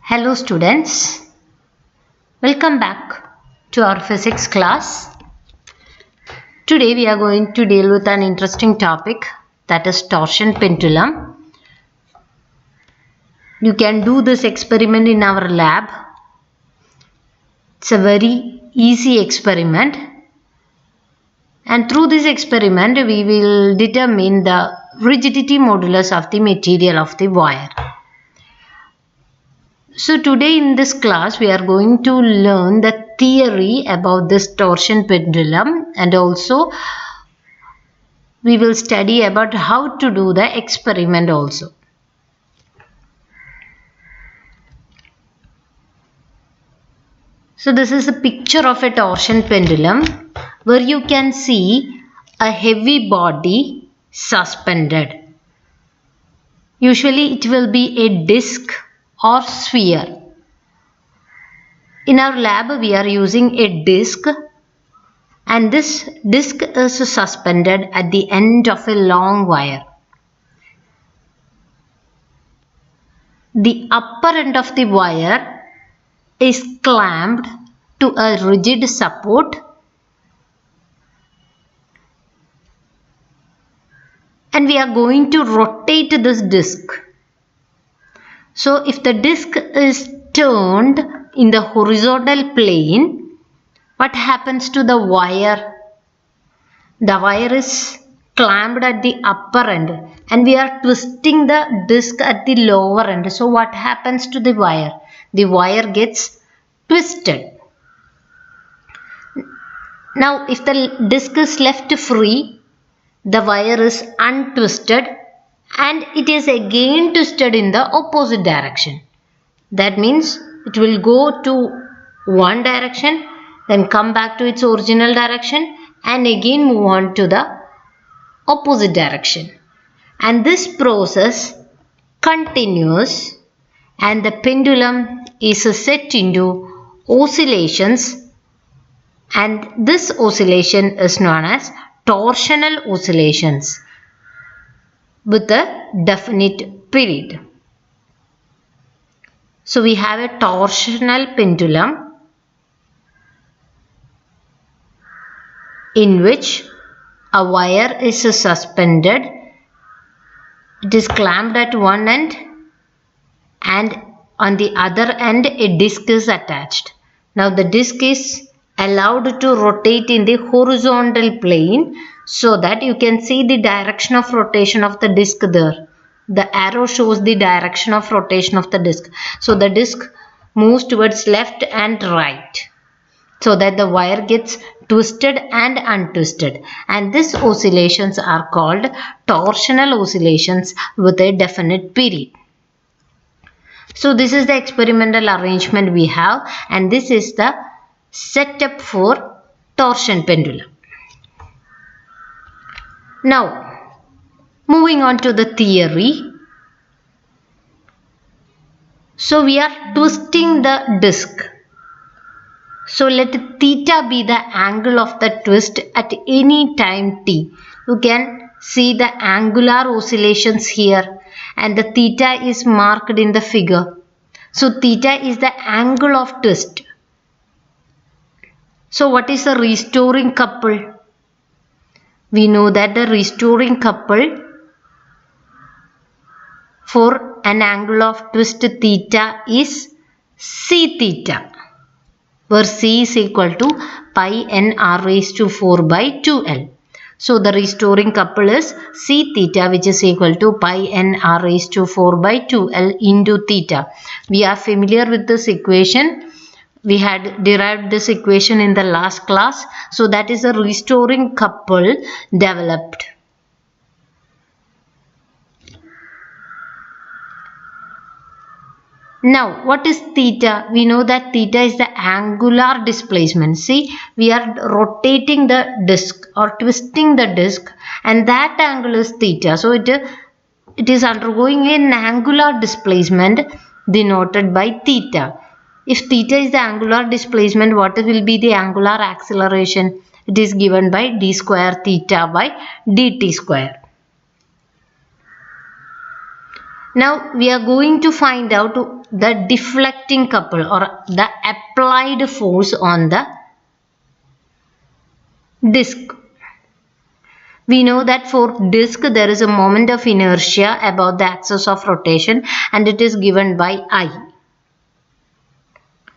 Hello students, welcome back to our physics class. Today we are going to deal with an interesting topic, that is torsion pendulum. You can do this experiment in our lab. It's a very easy experiment, and through this experiment we will determine the rigidity modulus of the material of the wire. So today in this class we are going to learn the theory about this torsion pendulum, and also we will study about how to do the experiment also. So this is a picture of a torsion pendulum where you can see a heavy body suspended. Usually it will be a disc or sphere. In our lab we are using a disc, and this disc is suspended at the end of a long wire. The upper end of the wire is clamped to a rigid support, and we are going to rotate this disc. So if the disc is turned in the horizontal plane, what happens to the wire? The wire is clamped at the upper end and we are twisting the disc at the lower end. So what happens to the wire? The wire gets twisted. Now if the disc is left free, the wire is untwisted and it is again twisted in the opposite direction. That means it will go to one direction, then come back to its original direction and again move on to the opposite direction. And this process continues, and the pendulum is set into oscillations, and this oscillation is known as torsional oscillations with a definite period. So we have a torsional pendulum in which a wire is suspended. It is clamped at one end and on the other end a disc is attached. Now the disc is allowed to rotate in the horizontal plane so that you can see the direction of rotation of the disc there. The arrow shows the direction of rotation of the disc. So the disc moves towards left and right so that the wire gets twisted and untwisted, and these oscillations are called torsional oscillations with a definite period. So this is the experimental arrangement we have, and this is the setup for torsion pendulum. Now moving on to the theory. So we are twisting the disc. So let theta be the angle of the twist at any time t. You can see the angular oscillations here, and the theta is marked in the figure. So theta is the angle of twist. So what is a restoring couple? We know that the restoring couple for an angle of twist theta is c theta, where c is equal to pi n r raised to 4 by 2l. So the restoring couple is c theta, which is equal to pi n r raised to 4 by 2l into theta. We are familiar with this equation. We had derived this equation in the last class. So that is a restoring couple developed. Now what is theta? We know that theta is the angular displacement. See, we are rotating the disc or twisting the disc, and that angle is theta. So it is undergoing an angular displacement denoted by theta. If theta is the angular displacement, what will be the angular acceleration? It is given by d square theta by dt square. Now we are going to find out the deflecting couple or the applied force on the disc. We know that for disc there is a moment of inertia about the axis of rotation and it is given by I.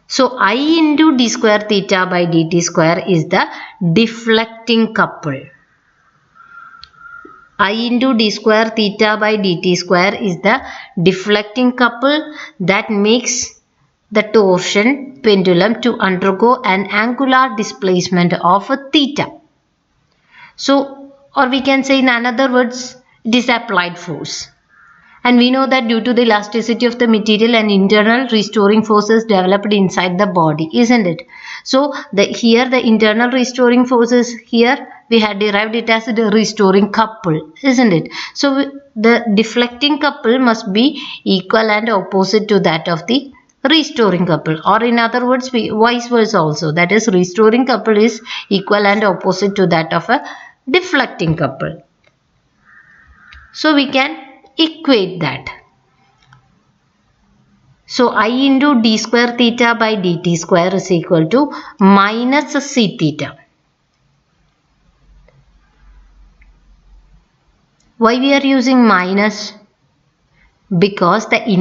So I into d square theta by dt square is the deflecting couple. I into d square theta by dt square is the deflecting couple that makes the torsion pendulum to undergo an angular displacement of theta. So, or we can say in another words, it is applied force. And we know that due to the elasticity of the material and internal restoring forces developed inside the body, isn't it? So, here the internal restoring forces, here we had derived it as the restoring couple, isn't it? So, the deflecting couple must be equal and opposite to that of the restoring couple, or in other words vice versa also, that is restoring couple is equal and opposite to that of a deflecting couple. So we can equate that. So I into d square theta by dt square is equal to minus c theta. Why we are using minus? Because we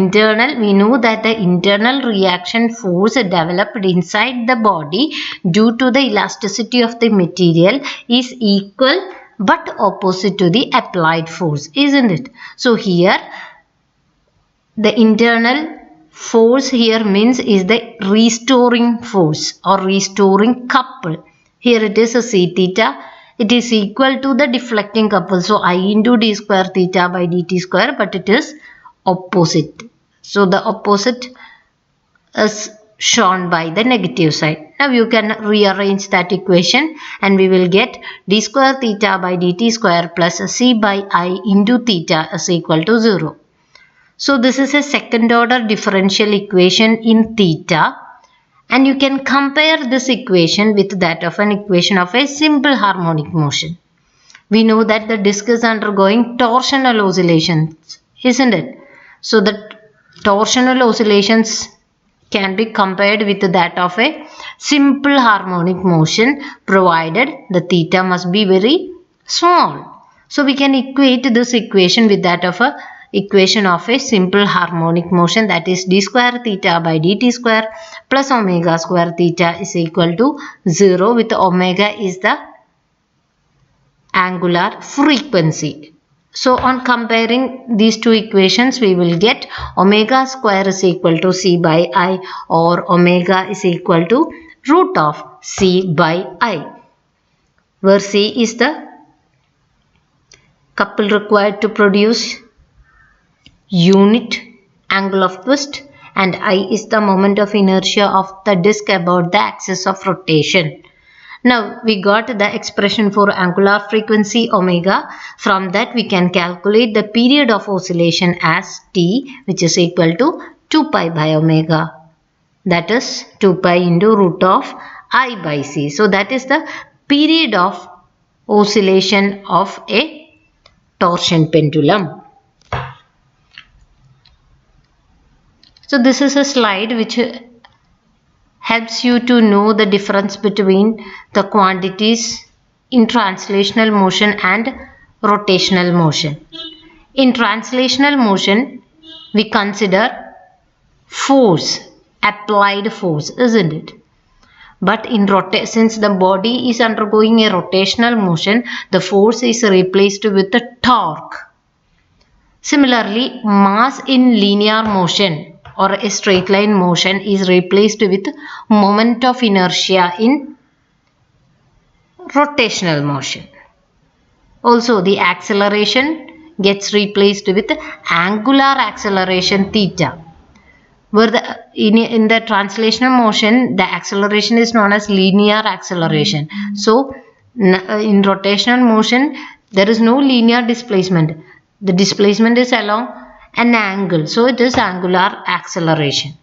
know that the internal reaction force developed inside the body due to the elasticity of the material is equal but opposite to the applied force, isn't it? So here the internal force here means is the restoring force or restoring couple. Here it is a c theta. It is equal to the deflecting couple. So I into d square theta by dt square, but it is opposite. So the opposite is shown by the negative side. Now you can rearrange that equation and we will get d square theta by dt square plus c by I into theta is equal to 0. So this is a second order differential equation in theta, and you can compare this equation with that of an equation of a simple harmonic motion. We know that the disc is undergoing torsional oscillations, isn't it? So the torsional oscillations can be compared with that of a simple harmonic motion, provided the theta must be very small. So we can equate this equation with that of a equation of a simple harmonic motion, that is d square theta by dt square plus omega square theta is equal to 0, with omega is the angular frequency. So on comparing these two equations, we will get omega square is equal to c by I, or omega is equal to root of c by I, where c is the couple required to produce unit angle of twist and I is the moment of inertia of the disc about the axis of rotation. Now we got the expression for angular frequency omega. From that we can calculate the period of oscillation as t, which is equal to 2 pi by omega. That is 2 pi into root of I by c. So that is the period of oscillation of a torsion pendulum. So this is a slide which helps you to know the difference between the quantities in translational motion and rotational motion. In translational motion, we consider force, applied force, isn't it? But in since the body is undergoing a rotational motion, the force is replaced with the torque. Similarly, mass in linear motion or a straight line motion is replaced with moment of inertia in rotational motion. Also, the acceleration gets replaced with angular acceleration theta. Where in the translational motion, the acceleration is known as linear acceleration. So, in rotational motion, there is no linear displacement. The displacement is along an angle. So, it is angular acceleration.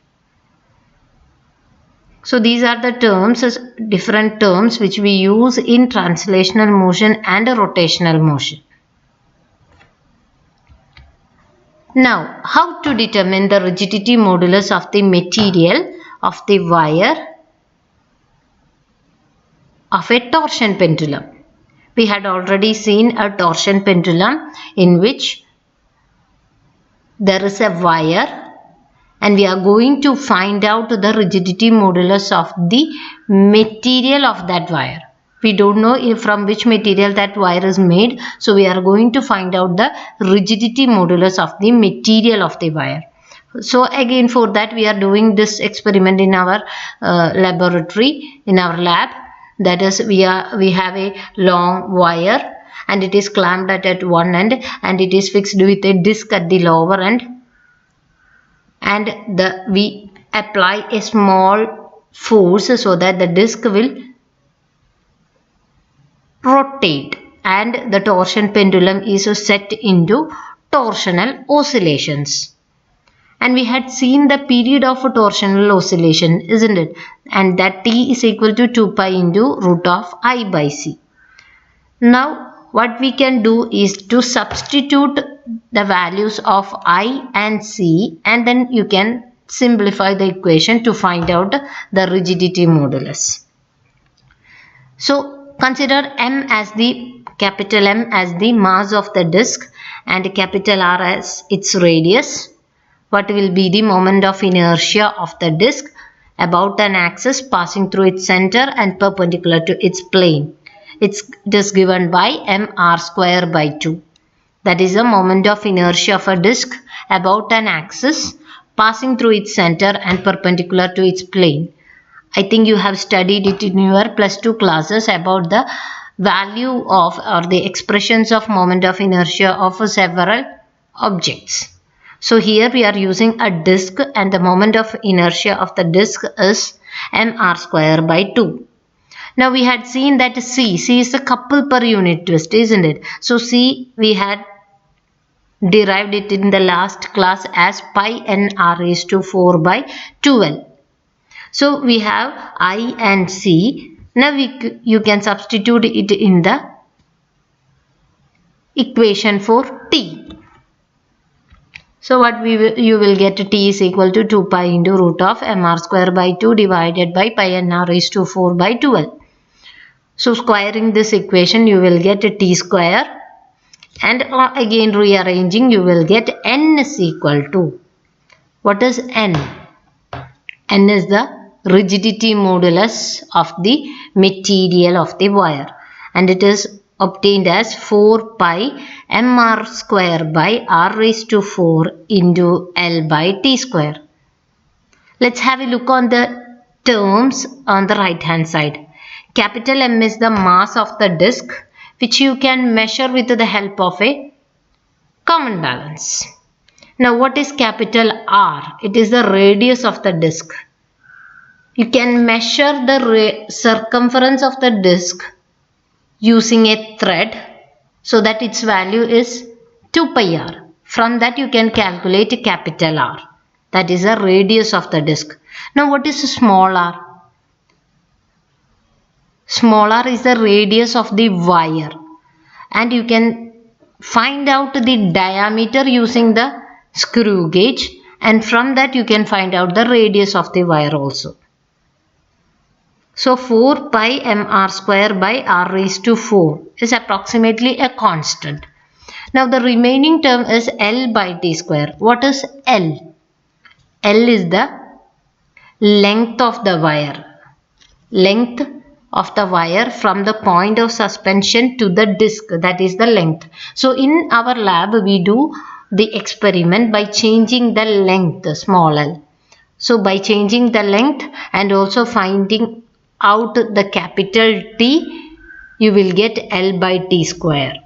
So, these are the terms, different terms which we use in translational motion and rotational motion. Now, how to determine the rigidity modulus of the material of the wire of a torsion pendulum? We had already seen a torsion pendulum in which there is a wire and we are going to find out the rigidity modulus of the material of that wire. We don't know if from which material that wire is made, so we are going to find out the rigidity modulus of the material of the wire. So again, for that we are doing this experiment in our laboratory, in our lab. That is, we have a long wire and it is clamped at one end and it is fixed with a disc at the lower end, and we apply a small force so that the disc will rotate and the torsion pendulum is set into torsional oscillations. And we had seen the period of a torsional oscillation, isn't it? And that T is equal to 2 pi into root of I by C. Now what we can do is to substitute the values of I and C, and then you can simplify the equation to find out the rigidity modulus. So consider capital M as the mass of the disc and capital R as its radius. What will be the moment of inertia of the disc about an axis passing through its center and perpendicular to its plane? It is given by mr square by 2. That is the moment of inertia of a disc about an axis passing through its center and perpendicular to its plane. I think you have studied it in your +2 classes about the value of or the expressions of moment of inertia of several objects. So here we are using a disc and the moment of inertia of the disc is mr square by 2. Now we had seen that C is the couple per unit twist, isn't it? So C we had derived it in the last class as pi n r raised to 4 by 12. So we have I and C. Now you can substitute it in the equation for T. So what you will get T is equal to 2 pi into root of mr square by 2 divided by pi n r raised to 4 by 12. So squaring this equation you will get T square, and again rearranging you will get N is equal to, what is N? N is the rigidity modulus of the material of the wire, and it is obtained as 4 pi mr square by r raised to 4 into L by T square. Let's have a look on the terms on the right hand side. Capital M is the mass of the disc, which you can measure with the help of a common balance. Now what is capital R? It is the radius of the disc. You can measure the circumference of the disc using a thread so that its value is 2 pi r. From that you can calculate capital R. That is the radius of the disc. Now what is small r? Small r is the radius of the wire, and you can find out the diameter using the screw gauge, and from that you can find out the radius of the wire also. So 4 pi mr square by r raised to 4 is approximately a constant. Now the remaining term is L by T square. What is L? L is the length of the wire. Length of the wire from the point of suspension to the disc, that is the length. So in our lab we do the experiment by changing the length, small l. So by changing the length and also finding out the capital T, you will get L by T square.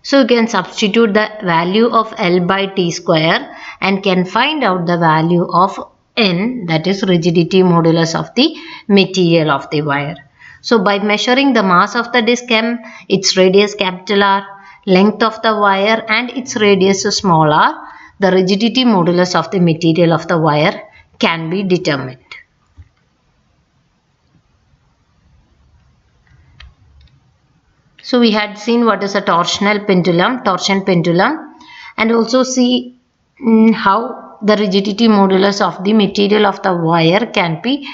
So you can substitute the value of L by T square and can find out the value of N, that is rigidity modulus of the material of the wire. So by measuring the mass of the disc M, its radius capital R, length of the wire and its radius small r, the rigidity modulus of the material of the wire can be determined. So we had seen what is a torsion pendulum, and also see how the rigidity modulus of the material of the wire can be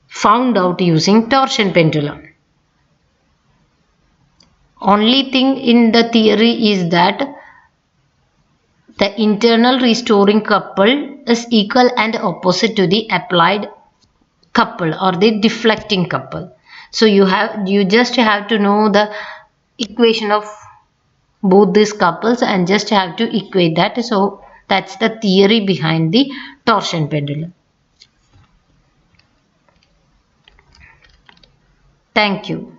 found out using torsion pendulum. Only thing in the theory is that the internal restoring couple is equal and opposite to the applied couple or the deflecting couple. So you just have to know the equation of both these couples and just have to equate that. So that's the theory behind the torsion pendulum. Thank you.